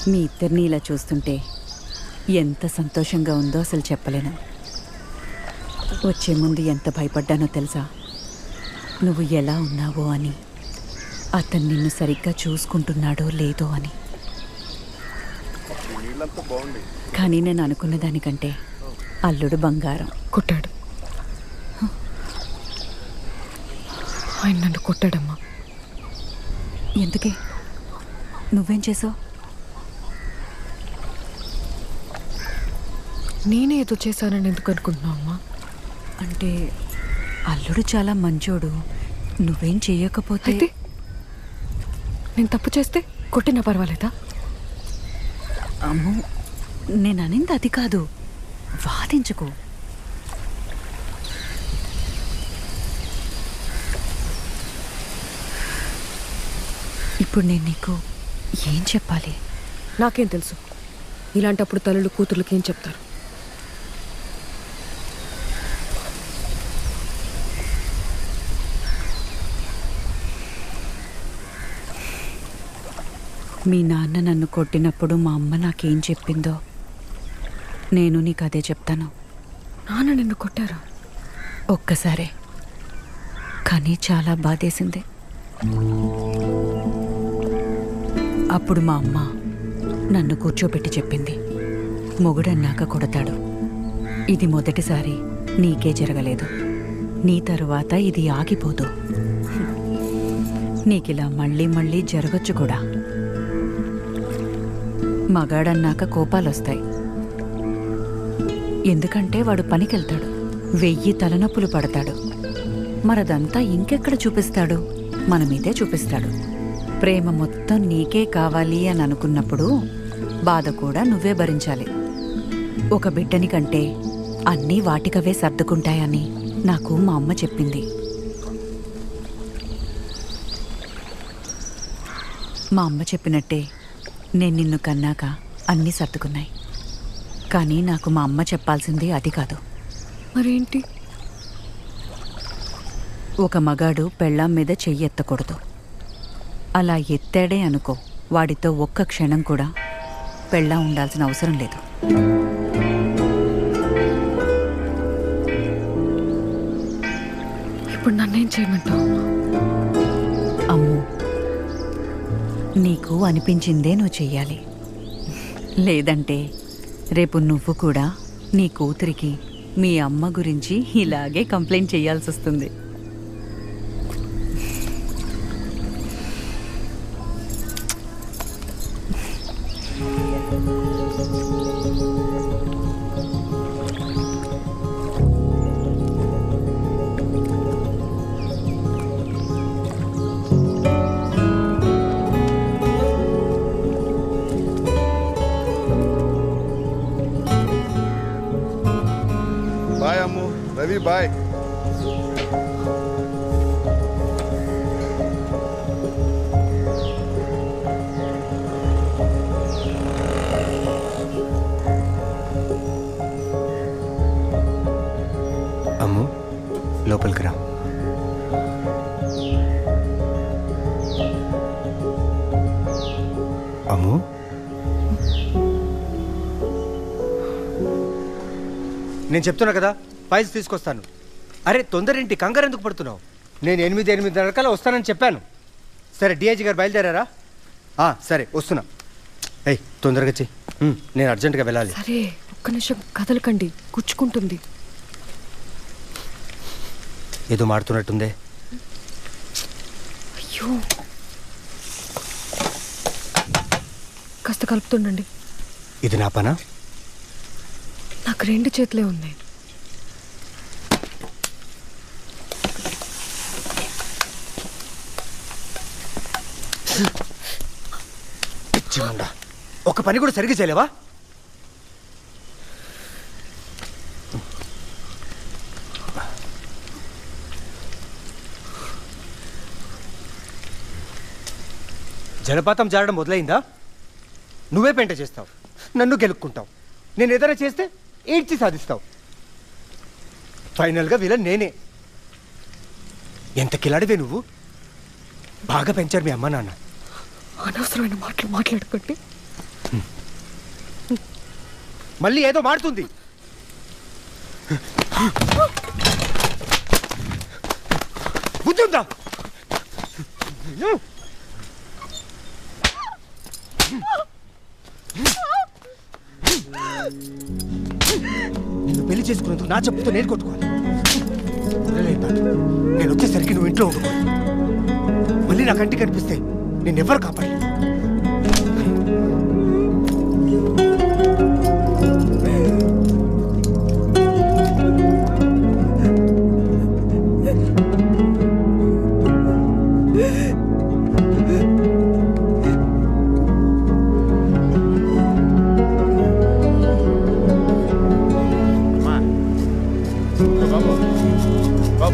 మీ ఇద్దరిని ఇలా చూస్తుంటే ఎంత సంతోషంగా ఉందో అసలు చెప్పలేను. వచ్చే ముందు ఎంత భయపడ్డానో తెలుసా? నువ్వు ఎలా ఉన్నావో అని, అతను నిన్ను సరిగ్గా చూసుకుంటున్నాడో లేదో అని. కానీ నేను అనుకున్న దానికంటే అల్లుడు బంగారం. కొట్టాడు. ఆయన నన్ను కొట్టాడమ్మా. ఎందుకే? నువ్వేం చేసావు? నేనే ఏదో చేశానని ఎందుకు అనుకుంటున్నావు అమ్మా? అంటే అల్లుడు చాలా మంచోడు, నువ్వేం చెయ్యకపోతే. అయితే నేను తప్పు చేస్తే కొట్టినా పర్వాలేదా? అమ్మో, నేను అనింది అది కాదు. వాదించుకో. ఇప్పుడు నేను నీకు ఏం చెప్పాలి? నాకేం తెలుసు? ఇలాంటప్పుడు తల్లులు కూతుర్లకి ఏం చెప్తారు? మీ నాన్న నన్ను కొట్టినప్పుడు మా అమ్మ నాకేం చెప్పిందో నేను నీకు అదే చెప్తాను. నాన్న నిన్ను కొట్టారా? ఒక్కసారే, కానీ చాలా బాధేసింది. అప్పుడు మా అమ్మ నన్ను కూర్చోబెట్టి చెప్పింది, మొగుడన్నాక కొడతాడు. ఇది మొదటిసారి నీకే జరగలేదు, నీ తరువాత ఇది ఆగిపోదు. నీకిలా మళ్ళీ మళ్ళీ జరగచ్చు కూడా. మగాడన్నాక కోపాలొస్తాయి. ఎందుకంటే వాడు పనికెళ్తాడు, 1000 తలనొప్పులు పడతాడు. మరదంతా ఇంకెక్కడ చూపిస్తాడు? మన మీదే చూపిస్తాడు. ప్రేమ మొత్తం నీకే కావాలి అని అనుకున్నప్పుడు బాధ కూడా నువ్వే భరించాలి. ఒక బిడ్డని కంటే అన్నీ వాటికవే సర్దుకుంటాయని నాకు మా అమ్మ చెప్పింది. మా అమ్మ చెప్పినట్టే నేను నిన్ను కన్నాక అన్నీ సర్దుకున్నాయి. కానీ నాకు మా అమ్మ చెప్పాల్సింది అది కాదు. మరేంటి? ఒక మగాడు పెళ్ళాం మీద చెయ్యి ఎత్తకూడదు. అలా ఎత్తాడే అనుకో, వాడితో ఒక్క క్షణం కూడా పెళ్ళాం ఉండాల్సిన అవసరం లేదు. ఇప్పుడు నన్నేం చేయమంటావు? అమ్ము, నీకు అనిపించిందే నువ్వు చెయ్యాలి. లేదంటే రేపు నువ్వు కూడా నీ కూతురికి మీ అమ్మ గురించి ఇలాగే కంప్లైంట్ చేయాల్సి వస్తుంది. బాయ్ అమ్ము. రవి బాయ్. అమ్ము, లోపలికి రా. అమ్ము, నేను చెప్తున్నా కదా, ఫైల్స్ తీసుకొస్తాను. అరే తొందరేంటి, కంగారు ఎందుకు పడుతున్నావు? నేను 8:30 వస్తానని చెప్పాను. సరే, డిఐజీ గారు బయలుదేరారా? సరే వస్తున్నా. ఏయ్ తొందరగా చెయ్యి, నేను అర్జెంటుగా వెళ్ళాలి. సరే, ఒక్క నిమిషం కదలకండి, గుచ్చుకుంటుంది. ఏదో మాడుతున్నట్టుందే. అయ్యో, కాస్త కలుపుతుండండి. ఇది నా పనా? నాకు 2 చేతులే ఉన్నాయి. ఒక పని కూడా సరిగ్గా చేయలేవా? జలపాతం జారడం మొదలైందా? నువ్వే పెంట చేస్తావు, నన్ను గెలుక్కుంటావు. నేను ఏదైనా చేస్తే ఏడ్చి సాధిస్తావు. ఫైనల్గా విలన్ నేనే. ఎంత కిలాడివే నువ్వు. బాగా పెంచారు మీ అమ్మ నాన్న. అనవసరమైన మాటలు మాట్లాడుకోండి. మళ్ళీ ఏదో మారుతుంది. బుద్ధుందా? నిన్ను పెళ్లి చేసుకున్నందుకు నా చెప్పుతో నేను కొట్టుకోవాలి. నేను వచ్చేసరికి నువ్వు ఇంట్లో ఉండుకోవాలి. మళ్ళీ నా కంటికి కనిపిస్తే నేనెవరు కాపాడలేదు.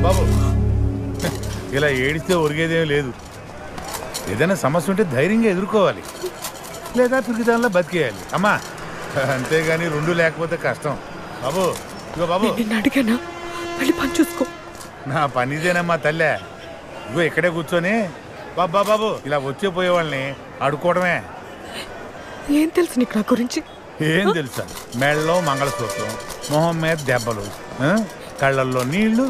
బాబు ఇలా ఏడిస్తే ఒరిగేదేం లేదు. ఏదైనా సమస్య ఉంటే ధైర్యంగా ఎదుర్కోవాలి, లేదా పిరికిదానిలో బతికేయాలి అమ్మా. అంతేగాని రెండు లేకపోతే కష్టం. బాబు ఇగో బాబు, అడిగానా మళ్ళీ పని చూసుకో. నా పనిదేనమ్మా తల్లే. ఇగో ఇక్కడే కూర్చొని బాబా బాబు ఇలా వచ్చే పోయే వాళ్ళని అడుక్కోవడమే. ఏం తెలుసు నీకు నా గురించి? ఏం తెలుసా? మెళ్ళలో మంగళసూత్రం, మొహం మీద దెబ్బలు, కళ్ళల్లో నీళ్లు,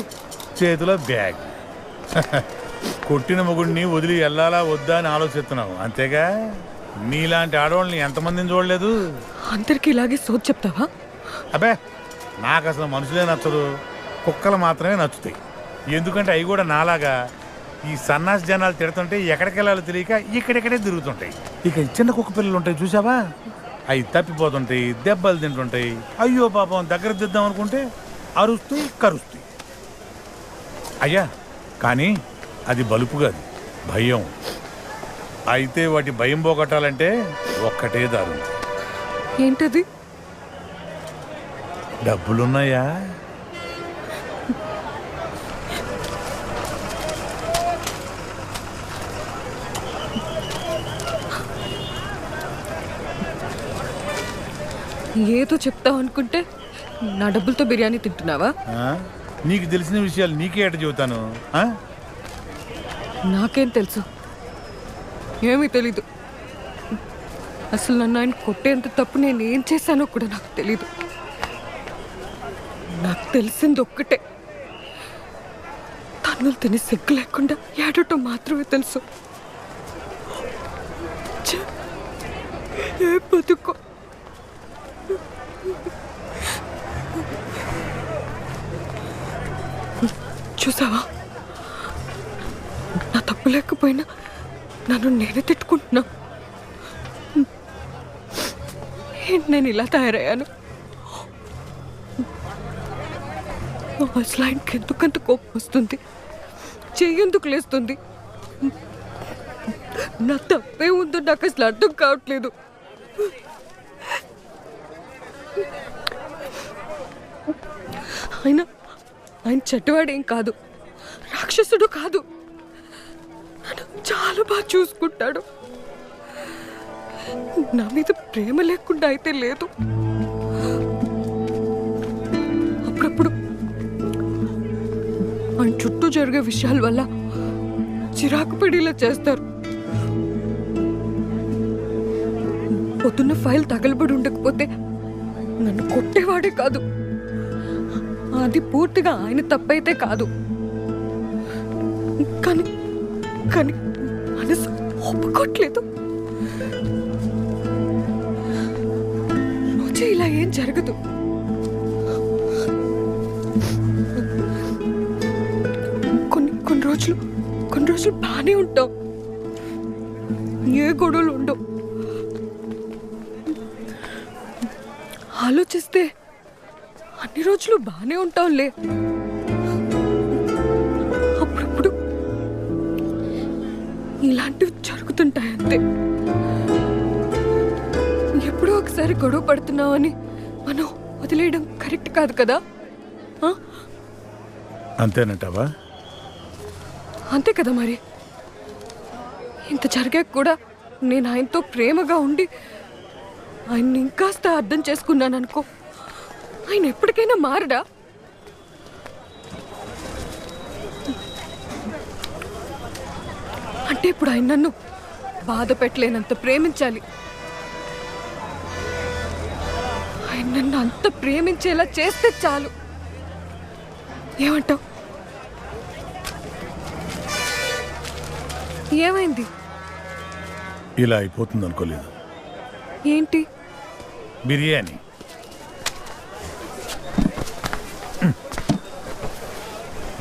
చేతిలో బ్యాగ్. కొట్టిన మొగుడిని వదిలి వెళ్ళాలా వద్దా అని ఆలోచిస్తున్నావు అంతేగా. నీలాంటి ఆడవాళ్ళని ఎంతమందిని చూడలేదు. అందరికి ఇలాగే సోది చెప్తావా? అబ్బే, నాకు అసలు మనుషులే నచ్చరు, కుక్కలు మాత్రమే నచ్చుతాయి. ఎందుకంటే అవి కూడా నాలాగా ఈ సన్నాసి జనాలు తిడుతుంటే ఎక్కడికి వెళ్ళాలో తెలియక ఇక్కడెక్కడే తిరుగుతుంటాయి. ఇక చిన్న కుక్క పిల్లలు ఉంటాయి చూసావా, అవి తప్పిపోతుంటాయి, దెబ్బలు తింటుంటాయి. అయ్యో పాపం దగ్గర దిద్దాం అనుకుంటే అరుస్తాయి, కరుస్తాయి. అయ్యా కానీ అది బలుపు కాదు, భయం. అయితే వాటి భయం పోగొట్టాలంటే ఒక్కటే దారు. ఏంటది? డబ్బులున్నాయా? ఏదో చెప్తావు అనుకుంటే నా డబ్బులతో బిర్యానీ తింటున్నావా? నీకు తెలిసిన విషయాలు నీకే ఎట చెబుతాను. నాకేం తెలుసు? ఏమీ తెలీదు. అసలు నన్ను ఆయన కొట్టేంత తప్పు నేను ఏం చేశానో కూడా నాకు తెలీదు. నాకు తెలిసింది ఒక్కటే, తన్నులు తిని సిగ్గు లేకుండా ఏడటం మాత్రమే తెలుసు. ఏ బతుకో. చూసావా, నా తప్పు లేకపోయినా నన్ను నేనే తిట్టుకుంటున్నా. నేను ఇలా తయారయ్యాను. అసలు ఆయనకి ఎందుకంత కోపం వస్తుంది, చెయ్యేందుకు లేస్తుంది? నా తప్పే ఉందో నాకు అసలు అర్థం కావట్లేదు. ఆయన చెడ్డవాడేం కాదు, రాక్షసుడు కాదు. నన్ను చాలా బాగా చూసుకుంటాడు. నా మీద ప్రేమ లేకుండా అయితే లేదు. అప్పుడప్పుడు ఆయన చుట్టూ జరిగే విషయాల వల్ల చిరాకు పడేలా చేస్తారు. పొద్దున్న ఫైల్ తగలబడి ఉండకపోతే నన్ను కొట్టేవాడే కాదు. అది పూర్తిగా ఆయన తప్పైతే కాదు, కానీ కానీ మనసు ఒప్పుకోవట్లేదు. రోజు ఇలా ఏం జరగదు. కొన్ని రోజులు బాగానే ఉంటాం, ఏ గొడవలు ఉండవు. ఆలోచిస్తే అన్ని రోజులు బాగానే ఉంటాంలే. అప్పుడప్పుడు ఇలాంటివి జరుగుతుంటాయంతే. ఎప్పుడో ఒకసారి గొడవ పడుతున్నామని మనం వదిలేయడం కరెక్ట్ కాదు కదా? అంతేనంటావా? అంతే కదా మరి. ఇంత జరిగాక కూడా నేను ఆయనతో ప్రేమగా ఉండి ఆయన్ని ఇంకాస్త అర్థం చేసుకున్నాను అనుకో, ఆయన ఎప్పటికైనా మారడా? అంటే ఇప్పుడు ఆయన నన్ను బాధ పెట్టలేనంత ప్రేమించాలి. ఆయన నన్ను అంత ప్రేమించేలా చేస్తే చాలు. ఏమంటావు? ఏమైంది? ఇలా అయిపోతుంది అనుకోలేదు. ఏంటి? బిర్యానీ.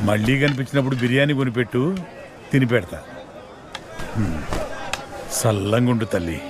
మళ్ళీ కనిపించినప్పుడు బిర్యానీ కొనిపెట్టు, తిని పెడతా. సల్లంగుండు తల్లి.